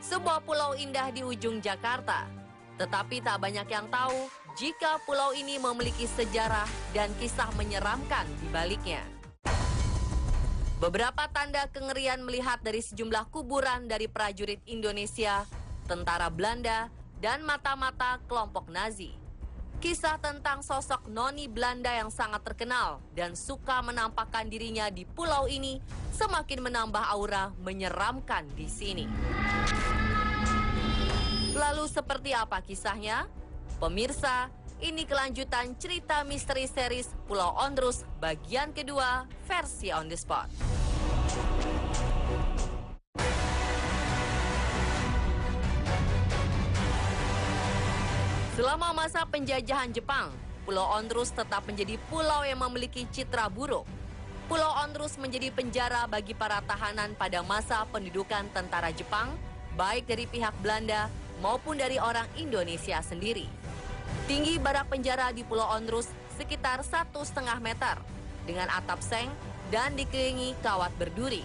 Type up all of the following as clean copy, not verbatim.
sebuah pulau indah di ujung Jakarta. Tetapi tak banyak yang tahu jika pulau ini memiliki sejarah dan kisah menyeramkan di baliknya. Beberapa tanda kengerian melihat dari sejumlah kuburan dari prajurit Indonesia, tentara Belanda, dan mata-mata kelompok Nazi. Kisah tentang sosok noni Belanda yang sangat terkenal dan suka menampakkan dirinya di pulau ini semakin menambah aura menyeramkan di sini. Lalu seperti apa kisahnya? Pemirsa, ini kelanjutan cerita misteri series Pulau Ondrus bagian kedua versi On The Spot. Selama masa penjajahan Jepang, Pulau Ondrus tetap menjadi pulau yang memiliki citra buruk. Pulau Ondrus menjadi penjara bagi para tahanan pada masa pendudukan tentara Jepang, baik dari pihak Belanda maupun dari orang Indonesia sendiri. Tinggi barak penjara di Pulau Ondrus sekitar 1,5 meter dengan atap seng dan dikelilingi kawat berduri.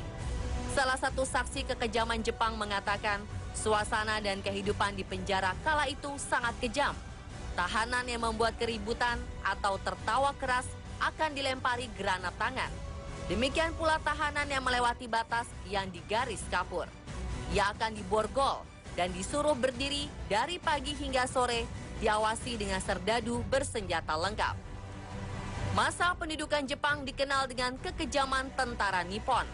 Salah satu saksi kekejaman Jepang mengatakan suasana dan kehidupan di penjara kala itu sangat kejam. Tahanan yang membuat keributan atau tertawa keras akan dilempari granat tangan. Demikian pula tahanan yang melewati batas yang digaris kapur. Ia akan diborgol dan disuruh berdiri dari pagi hingga sore, diawasi dengan serdadu bersenjata lengkap. Masa pendudukan Jepang dikenal dengan kekejaman tentara Nippon.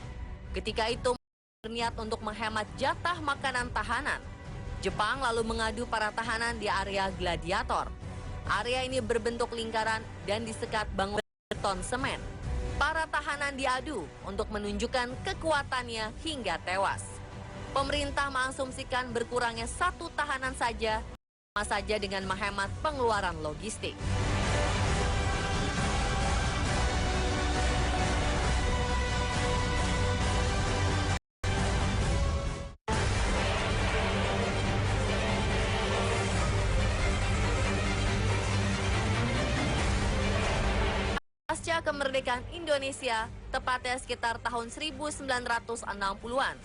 Ketika itu berniat untuk menghemat jatah makanan tahanan. Jepang lalu mengadu para tahanan di area gladiator. Area ini berbentuk lingkaran dan disekat bangunan beton semen. Para tahanan diadu untuk menunjukkan kekuatannya hingga tewas. Pemerintah mengasumsikan berkurangnya 1 tahanan saja, sama saja dengan menghemat pengeluaran logistik. Pasca kemerdekaan Indonesia, tepatnya sekitar tahun 1960-an,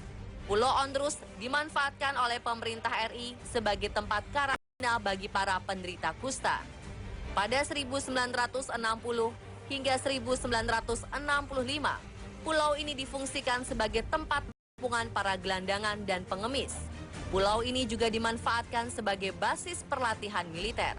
Pulau Ondrus dimanfaatkan oleh pemerintah RI sebagai tempat karantina bagi para penderita kusta. Pada 1960 hingga 1965, pulau ini difungsikan sebagai tempat penampungan para gelandangan dan pengemis. Pulau ini juga dimanfaatkan sebagai basis perlatihan militer.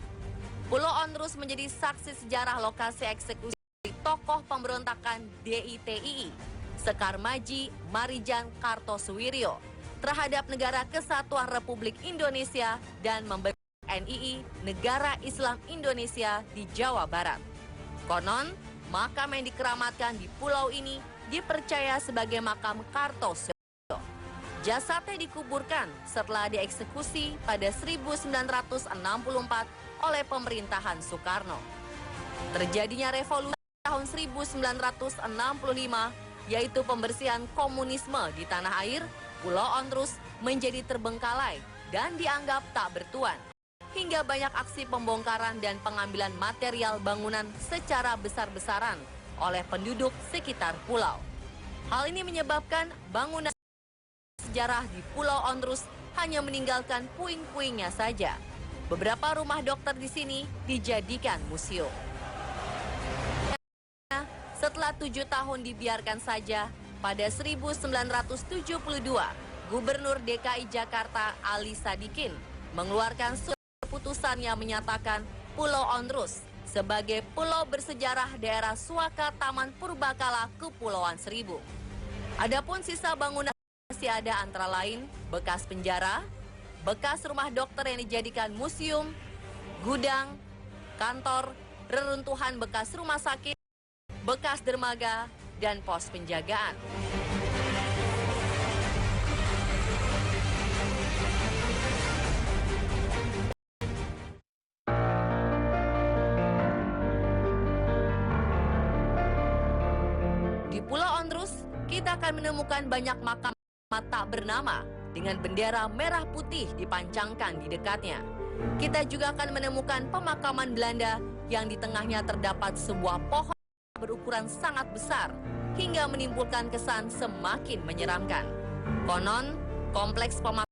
Pulau Ondrus menjadi saksi sejarah lokasi eksekusi tokoh pemberontakan DITII, Sekar Maji Marijan Kartosuwiryo terhadap Negara Kesatuan Republik Indonesia dan membentuk NII, Negara Islam Indonesia di Jawa Barat. Konon, makam yang dikeramatkan di pulau ini dipercaya sebagai makam Kartosuwiryo. Jasadnya dikuburkan setelah dieksekusi pada 1964 oleh pemerintahan Soekarno. Terjadinya revolusi tahun 1965, yaitu pembersihan komunisme di tanah air, Pulau Ondrus menjadi terbengkalai dan dianggap tak bertuan. Hingga banyak aksi pembongkaran dan pengambilan material bangunan secara besar-besaran oleh penduduk sekitar pulau. Hal ini menyebabkan bangunan sejarah di Pulau Ondrus hanya meninggalkan puing-puingnya saja. Beberapa rumah dokter di sini dijadikan museum. Setelah 7 tahun dibiarkan saja, pada 1972, Gubernur DKI Jakarta Ali Sadikin mengeluarkan surat keputusan yang menyatakan Pulau Ondrus sebagai pulau bersejarah daerah Suaka Taman Purbakala Kepulauan Seribu. Adapun sisa bangunan masih ada antara lain bekas penjara, bekas rumah dokter yang dijadikan museum, gudang, kantor, reruntuhan bekas rumah sakit, bekas dermaga, dan pos penjagaan. Di Pulau Ondrus, kita akan menemukan banyak makam tak bernama dengan bendera merah putih dipancangkan di dekatnya. Kita juga akan menemukan pemakaman Belanda yang di tengahnya terdapat sebuah pohon berukuran sangat besar hingga menimbulkan kesan semakin menyeramkan. Konon, kompleks pemakaman